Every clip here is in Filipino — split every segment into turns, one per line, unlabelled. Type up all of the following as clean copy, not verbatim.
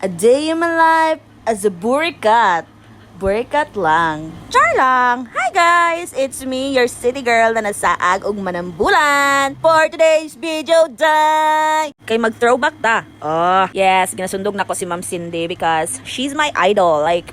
A day in my life as a burikat. Burikat lang. Char lang! Hi guys! It's me, your city girl na nasaag og manambulan for today's video day! Kay mag-throwback ta. Oh, yes, ginasundog na ko si Ma'am Cindy because she's my idol. Like,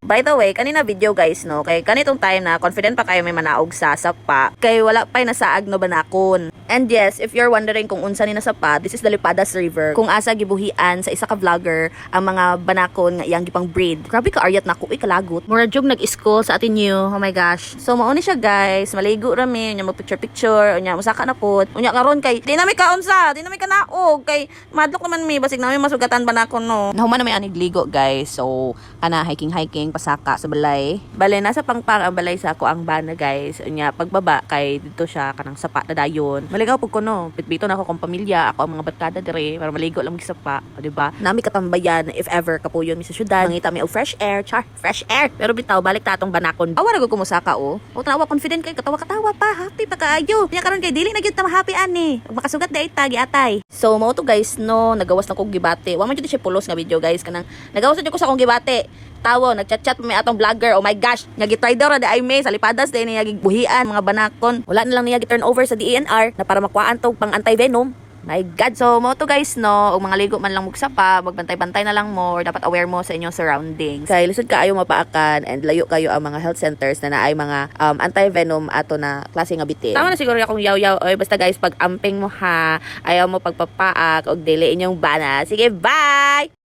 by the way, kanina video guys, no? Kay kanitong time na confident pa kayo may manaog sa sapa. Kay wala pa'y nasaag no banakon. And yes, if you're wondering kung unsa ni nasapa, this is the Lipadas River. Kung asa gibuhian sa isa ka vlogger ang mga banakon nga iyang gipang breed. Grabe ka aryat nako, kalagot. Mura jug nag-school sa atin you. Oh my gosh. So mao ni siya guys, maligo rami, unya mag-picture, unya musaka na put. Unya karon kay di na may kaunsa, di na may kanaog kay madlok naman mi basig na may masugatan banakon no. Nahuman na may anig ligo guys. So ana hiking pasaka sa balay. Balay nasa pangpang ang balay sa ako ang bana guys. Unya pagbaba kay dito siya kanang sapa na dayon. Maligaw pug kuno. Bitbito na ako kong pamilya, ako ang mga barkada dire para maligo lang gisapa, di ba? Nami katambayan if ever kapuyon mi sa syudad. Mangita mi og fresh air, fresh air. Pero bitaw balik ta atong banakon. Awa ra gud kumusaka o. O tanawa confident kay katawa pa, happy pa kaayo. Nya karon kay dili na gyud ta happy ani. Ug makasugat di ta giatay. So mao to guys no, nagawas na kog gibate. Wa man jud siya pulos nga video guys kanang nagawas jud ko sa akong gibate. Tawo, nagchat-chat pa may atong vlogger. Oh my gosh, nga gitrider ra di ay may sa Lipadas din niya gibuhian mga banakon. Wala na lang niya gi-turn over sa DENR na para makuhaan tog pang anti-venom. My God, so mo to guys no, og mga ligo man lang mugsapa, magbantay-bantay na lang mo, or dapat aware mo sa inyong surroundings. Kay lisod kaayo mapaakan and layo kayo ang mga health centers na naay mga anti-venom ato na klase nga bitin. Tama na siguro akong yaw-yaw, oy basta guys pag amping mo ha, ayaw mo pagpapaak og dili inyong bana. Sige, bye.